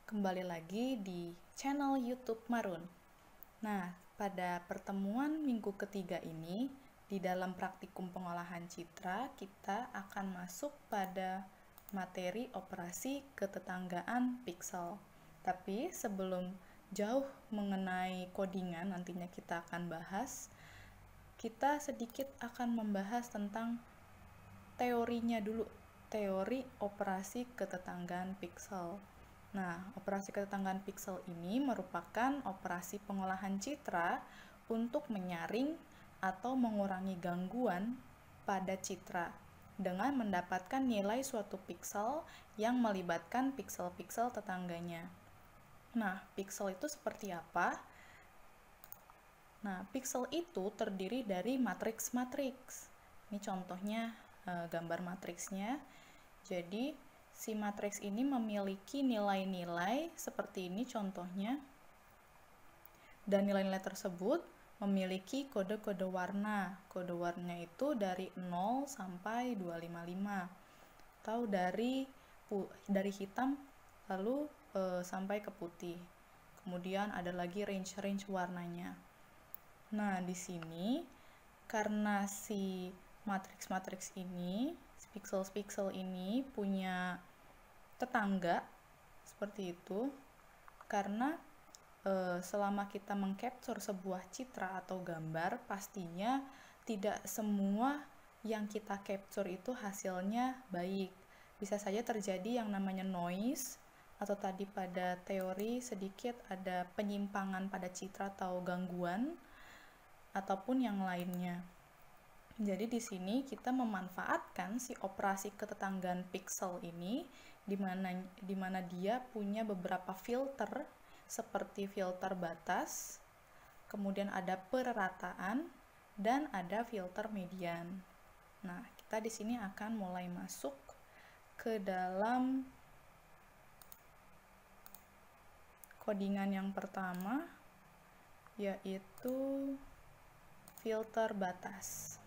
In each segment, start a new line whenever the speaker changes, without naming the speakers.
kembali lagi di channel YouTube Marun. Nah, pada pertemuan minggu ketiga ini, di dalam praktikum pengolahan citra, kita akan masuk pada materi operasi ketetanggaan piksel. Tapi sebelum jauh mengenai codingan, nantinya kita akan bahas, kita sedikit akan membahas tentang teorinya dulu, teori operasi ketetanggaan piksel. Nah, operasi ketetanggaan piksel ini merupakan operasi pengolahan citra untuk menyaring atau mengurangi gangguan pada citra dengan mendapatkan nilai suatu piksel yang melibatkan piksel-piksel tetangganya. Nah, piksel itu seperti apa? Nah, piksel itu terdiri dari matriks-matriks. Ini contohnya gambar matriksnya. Jadi, si matriks ini memiliki nilai-nilai seperti ini contohnya. Dan nilai-nilai tersebut memiliki kode-kode warna. Kode warnanya itu dari 0 sampai 255. Atau dari hitam lalu sampai ke putih. Kemudian ada lagi range-range warnanya. Nah, di sini karena si matriks-matriks ini, piksel-piksel ini punya tetangga seperti itu, karena selama kita mengcapture sebuah citra atau gambar, pastinya tidak semua yang kita capture itu hasilnya baik. Bisa saja terjadi yang namanya noise, atau tadi pada teori sedikit ada penyimpangan pada citra atau gangguan, ataupun yang lainnya. Jadi di sini kita memanfaatkan si operasi ketetanggaan piksel ini di mana dia punya beberapa filter seperti filter batas, kemudian ada perataan dan ada filter median. Nah, kita di sini akan mulai masuk ke dalam codingan yang pertama, yaitu filter batas.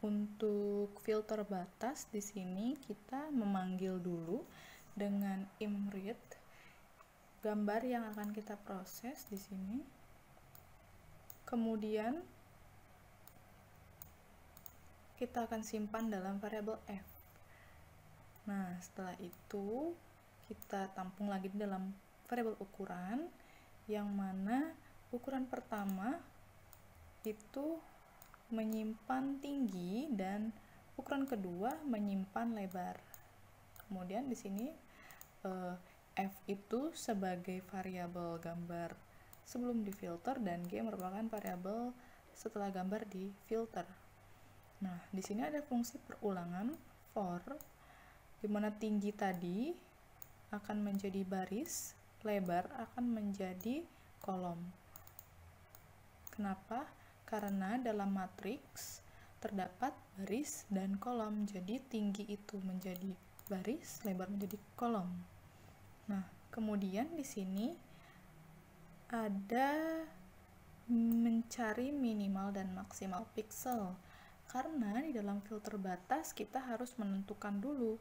Untuk filter batas di sini kita memanggil dulu dengan imread gambar yang akan kita proses di sini. Kemudian kita akan simpan dalam variabel f. Nah, setelah itu kita tampung lagi di dalam variabel ukuran, yang mana ukuran pertama itu menyimpan tinggi dan ukuran kedua menyimpan lebar. Kemudian di sini f itu sebagai variabel gambar sebelum difilter dan g merupakan variabel setelah gambar difilter. Nah, di sini ada fungsi perulangan for, di mana tinggi tadi akan menjadi baris, lebar akan menjadi kolom. Kenapa? Karena dalam matriks terdapat baris dan kolom, jadi tinggi itu menjadi baris, lebar menjadi kolom. Nah, kemudian di sini ada mencari minimal dan maksimal piksel, karena di dalam filter batas kita harus menentukan dulu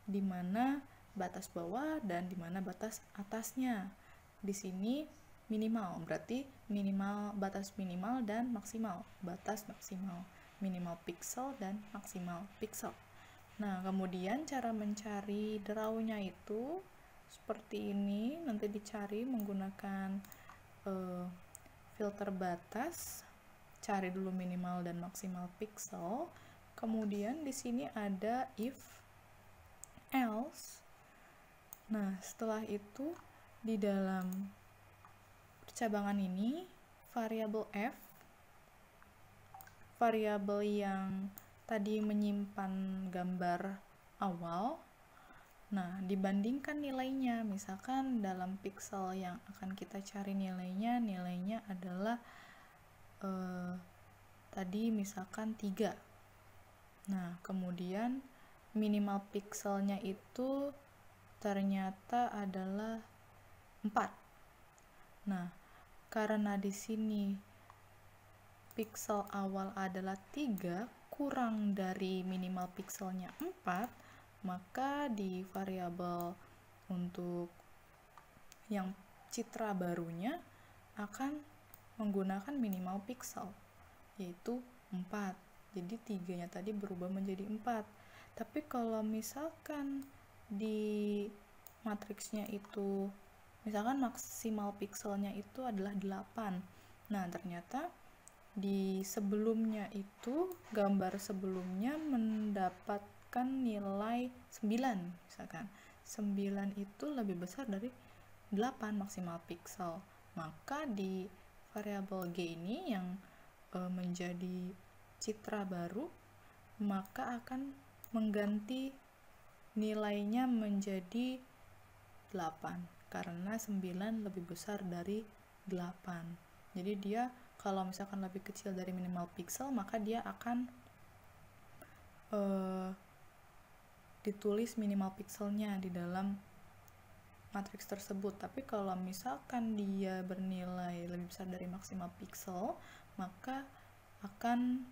di mana batas bawah dan di mana batas atasnya. Di sini minimal, berarti minimal, batas minimal dan maksimal, batas maksimal, minimal piksel dan maksimal piksel. Nah, kemudian cara mencari draw-nya itu seperti ini, nanti dicari menggunakan filter batas, cari dulu minimal dan maksimal piksel, kemudian di sini ada if, else. Nah, setelah itu di dalam percabangan ini variabel f, variabel yang tadi menyimpan gambar awal. Nah, dibandingkan nilainya, misalkan dalam piksel yang akan kita cari nilainya adalah tadi misalkan 3. Nah, kemudian minimal pikselnya itu ternyata adalah 4. Nah, karena di sini pixel awal adalah 3 kurang dari minimal pixelnya 4, maka di variabel untuk yang citra barunya akan menggunakan minimal pixel, yaitu 4. Jadi 3-nya tadi berubah menjadi 4. Tapi kalau misalkan di matriksnya itu, misalkan maksimal pixelnya itu adalah 8. Nah, ternyata di sebelumnya itu, gambar sebelumnya mendapatkan nilai 9, misalkan. 9 itu lebih besar dari 8 maksimal pixel. Maka di variabel G ini yang menjadi citra baru, maka akan mengganti nilainya menjadi 8 karena 9 lebih besar dari 8. Jadi dia kalau misalkan lebih kecil dari minimal pixel, maka dia akan ditulis minimal pixelnya di dalam matriks tersebut. Tapi kalau misalkan dia bernilai lebih besar dari maksimal pixel, maka akan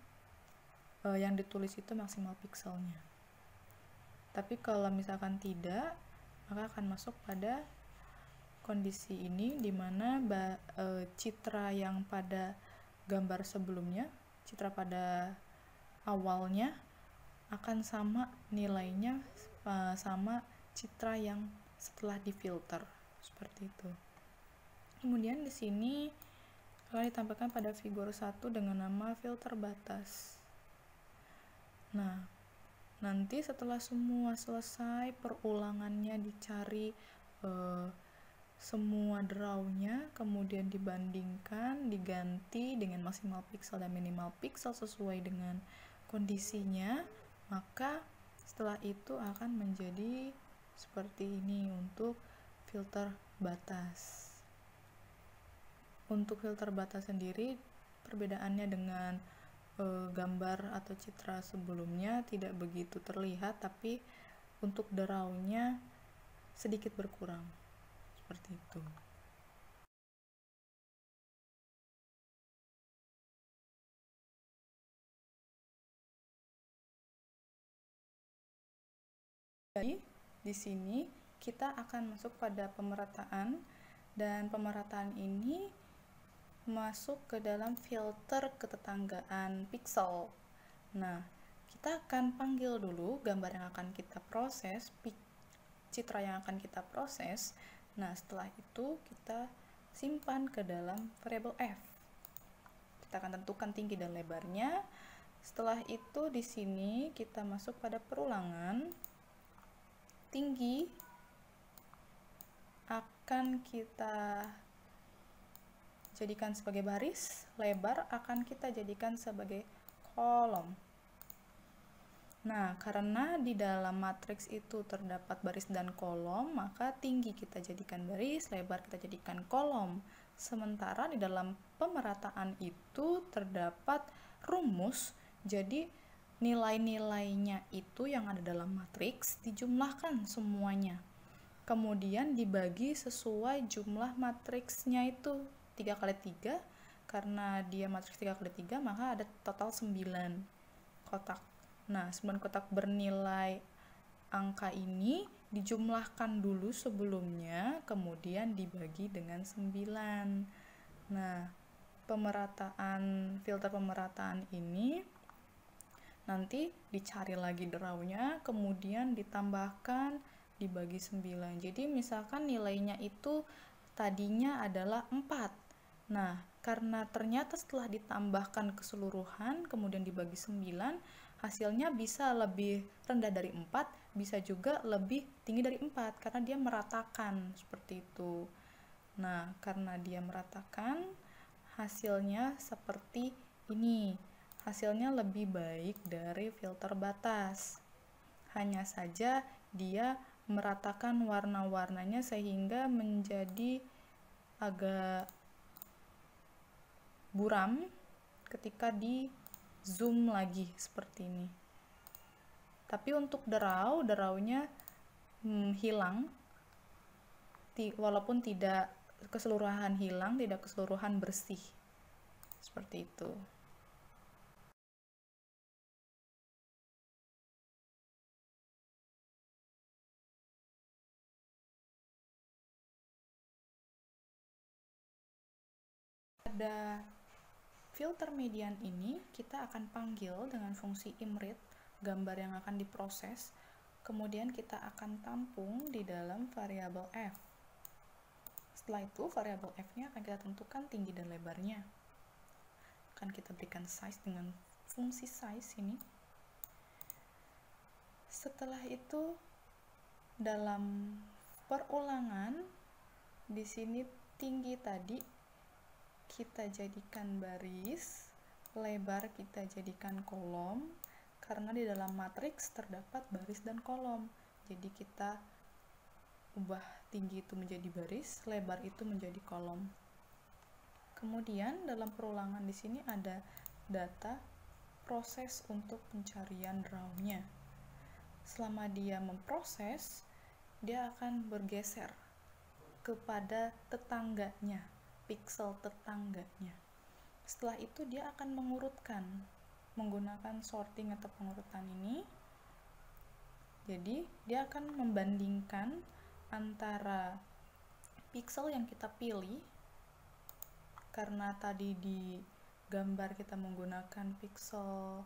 yang ditulis itu maksimal pixelnya. Tapi kalau misalkan tidak, maka akan masuk pada kondisi ini, di mana citra yang pada gambar sebelumnya, citra pada awalnya akan sama nilainya sama citra yang setelah difilter, seperti itu. Kemudian di sini akan ditampilkan pada figur 1 dengan nama filter batas. Nah, nanti setelah semua selesai, perulangannya dicari semua draw-nya, kemudian dibandingkan, diganti dengan maksimal pixel dan minimal pixel sesuai dengan kondisinya, maka setelah itu akan menjadi seperti ini untuk filter batas. Untuk filter batas sendiri, perbedaannya dengan gambar atau citra sebelumnya tidak begitu terlihat, tapi untuk draw-nya sedikit berkurang, seperti itu. Jadi, di sini kita akan masuk pada pemerataan, dan pemerataan ini masuk ke dalam filter ketetanggaan pixel. Nah, kita akan panggil dulu gambar yang akan kita proses, citra yang akan kita proses. Nah, setelah itu kita simpan ke dalam variabel f. Kita akan tentukan tinggi dan lebarnya. Setelah itu di sini kita masuk pada perulangan. Tinggi akan kita jadikan sebagai baris, lebar akan kita jadikan sebagai kolom. Nah, karena di dalam matriks itu terdapat baris dan kolom, maka tinggi kita jadikan baris, lebar kita jadikan kolom. Sementara di dalam pemerataan itu terdapat rumus, jadi nilai-nilainya itu yang ada dalam matriks dijumlahkan semuanya. Kemudian dibagi sesuai jumlah matriksnya itu 3 kali 3, karena dia matriks 3 kali 3, maka ada total 9 kotak. Nah, 9 kotak bernilai angka ini dijumlahkan dulu sebelumnya, kemudian dibagi dengan 9. Nah, filter pemerataan ini nanti dicari lagi draw-nya, kemudian ditambahkan, dibagi 9. Jadi misalkan nilainya itu tadinya adalah 4. Nah, karena ternyata setelah ditambahkan keseluruhan, kemudian dibagi 9, hasilnya bisa lebih rendah dari 4, bisa juga lebih tinggi dari 4, karena dia meratakan, seperti itu. Nah, karena dia meratakan, hasilnya seperti ini. Hasilnya lebih baik dari filter batas. Hanya saja dia meratakan warna-warnanya sehingga menjadi agak buram ketika di zoom lagi seperti ini. Tapi untuk draw-nya hilang, walaupun tidak keseluruhan hilang, tidak keseluruhan bersih, seperti itu. pada filter median ini kita akan panggil dengan fungsi imread gambar yang akan diproses, kemudian kita akan tampung di dalam variabel f. Setelah itu variabel f-nya akan kita tentukan tinggi dan lebarnya. Akan kita berikan size dengan fungsi size ini. Setelah itu dalam perulangan di sini tinggi tadi kita jadikan baris, lebar kita jadikan kolom, karena di dalam matriks terdapat baris dan kolom. Jadi kita ubah tinggi itu menjadi baris, lebar itu menjadi kolom. Kemudian dalam perulangan di sini ada data proses untuk pencarian raw-nya. Selama dia memproses, dia akan bergeser kepada tetangganya, pixel tetangganya. Setelah itu dia akan mengurutkan menggunakan sorting atau pengurutan ini. Jadi dia akan membandingkan antara pixel yang kita pilih, karena tadi di gambar kita menggunakan pixel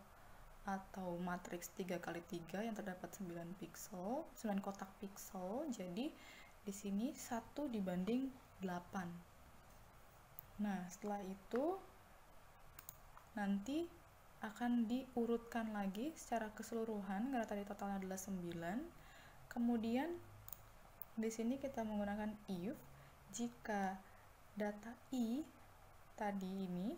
atau matriks 3x3 yang terdapat 9 pixel, 9 kotak pixel. Jadi di sini 1 dibanding 8. Nah, setelah itu nanti akan diurutkan lagi secara keseluruhan karena tadi totalnya adalah 9. Kemudian di sini kita menggunakan if jika data i tadi ini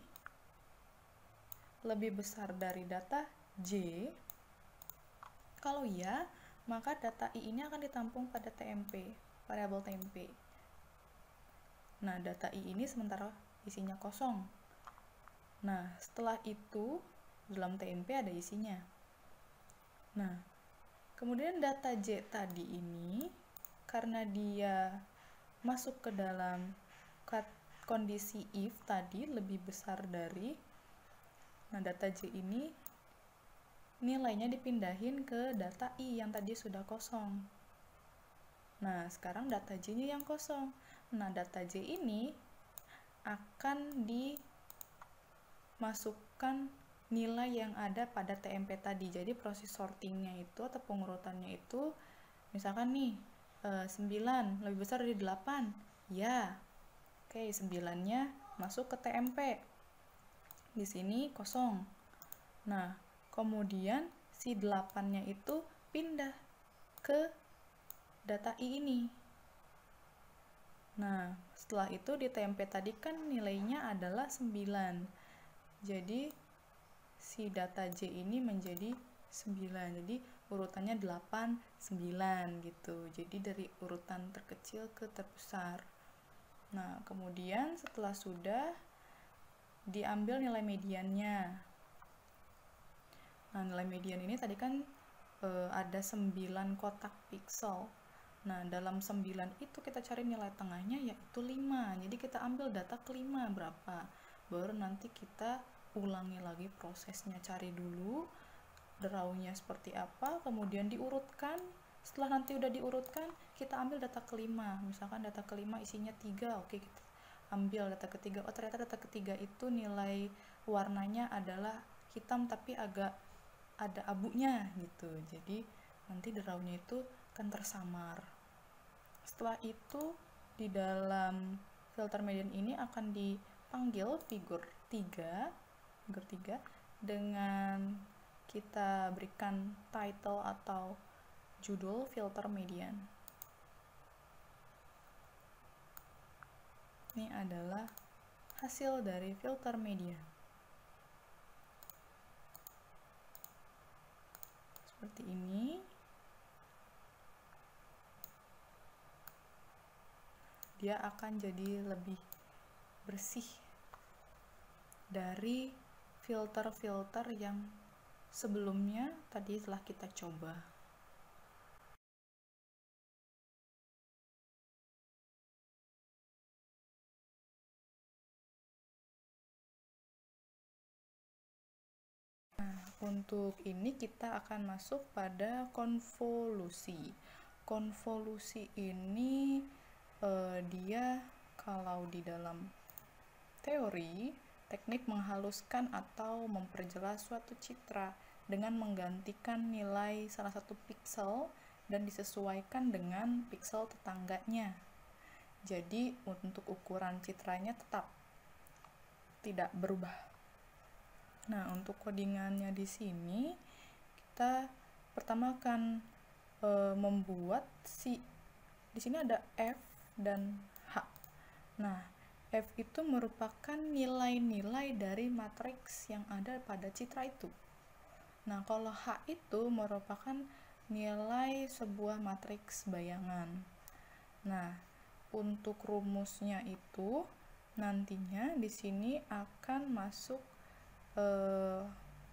lebih besar dari data j. Kalau ya, maka data i ini akan ditampung pada TMP, variabel TMP. Nah, data i ini sementara isinya kosong. Nah, setelah itu dalam TMP ada isinya. Nah, kemudian data j tadi ini karena dia masuk ke dalam kondisi if tadi lebih besar dari, nah data j ini nilainya dipindahin ke data i yang tadi sudah kosong. Nah, sekarang data j-nya yang kosong. Nah, data j ini akan dimasukkan nilai yang ada pada TMP tadi. Jadi proses sortingnya itu atau pengurutannya itu, misalkan nih 9 lebih besar dari 8. Ya. Oke, 9-nya masuk ke TMP. Di sini kosong. Nah, kemudian si 8-nya itu pindah ke data i ini. Nah, setelah itu di TMP tadi kan nilainya adalah 9. Jadi si data j ini menjadi 9. Jadi urutannya 8, 9 gitu. Jadi dari urutan terkecil ke terbesar. Nah, kemudian setelah sudah diambil nilai mediannya. Nah, nilai median ini tadi kan ada 9 kotak pixel. Nah, dalam 9 itu kita cari nilai tengahnya yaitu 5. Jadi kita ambil data ke-5 berapa. Baru nanti kita ulangi lagi prosesnya. Cari dulu raw-nya seperti apa, kemudian diurutkan. Setelah nanti udah diurutkan, kita ambil data ke-5. Misalkan data ke-5 isinya 3. Oke, kita ambil data ke-3. Oh, ternyata data ke-3 itu nilai warnanya adalah hitam tapi agak ada abunya gitu. Jadi nanti di raw-nya itu akan tersamar. Setelah itu di dalam filter median ini akan dipanggil figur 3 dengan kita berikan title atau judul filter median. Ini adalah hasil dari filter median. Seperti ini. Dia akan jadi lebih bersih dari filter-filter yang sebelumnya tadi telah kita coba. Nah, untuk ini kita akan masuk pada konvolusi. Konvolusi ini dia kalau di dalam teori, teknik menghaluskan atau memperjelas suatu citra dengan menggantikan nilai salah satu piksel dan disesuaikan dengan piksel tetangganya. Jadi untuk ukuran citranya tetap tidak berubah. Nah, untuk codingannya di sini kita pertama akan membuat di sini ada F dan H. Nah, F itu merupakan nilai-nilai dari matriks yang ada pada citra itu. Nah, kalau H itu merupakan nilai sebuah matriks bayangan. Nah, untuk rumusnya itu nantinya di sini akan masuk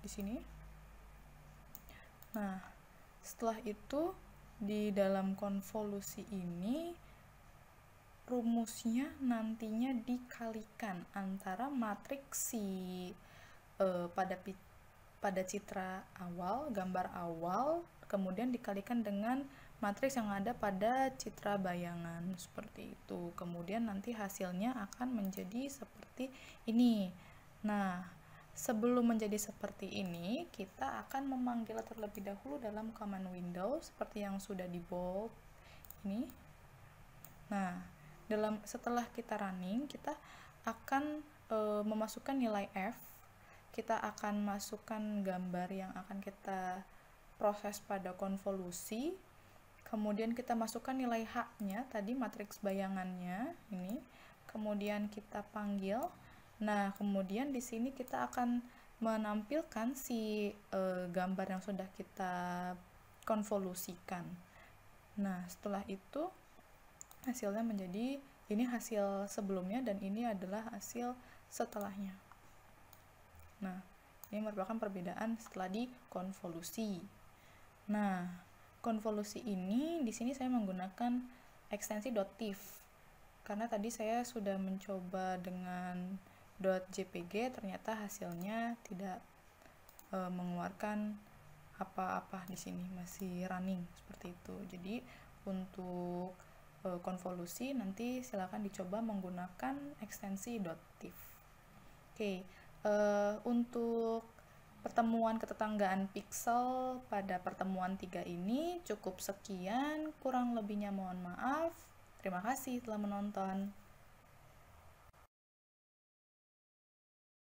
di sini. Nah, setelah itu di dalam konvolusi ini rumusnya nantinya dikalikan antara matriks pada citra awal, gambar awal, kemudian dikalikan dengan matriks yang ada pada citra bayangan seperti itu. Kemudian nanti hasilnya akan menjadi seperti ini. Nah, sebelum menjadi seperti ini, kita akan memanggil terlebih dahulu dalam command window seperti yang sudah di bold ini. Nah, setelah kita running, kita akan memasukkan nilai F. Kita akan masukkan gambar yang akan kita proses pada konvolusi. Kemudian kita masukkan nilai H-nya, tadi matriks bayangannya ini. Kemudian kita panggil. Nah, kemudian di sini kita akan menampilkan gambar yang sudah kita konvolusikan. Nah, setelah itu hasilnya menjadi ini hasil sebelumnya dan ini adalah hasil setelahnya. Nah, ini merupakan perbedaan setelah dikonvolusi. Nah, konvolusi ini di sini saya menggunakan ekstensi .tif karena tadi saya sudah mencoba dengan .jpg, ternyata hasilnya tidak mengeluarkan apa-apa di sini, masih running seperti itu. Jadi untuk konvolusi nanti silakan dicoba menggunakan ekstensi .tif. Oke, untuk pertemuan ketetanggaan piksel pada pertemuan 3 ini cukup sekian, kurang lebihnya mohon maaf. Terima kasih telah menonton.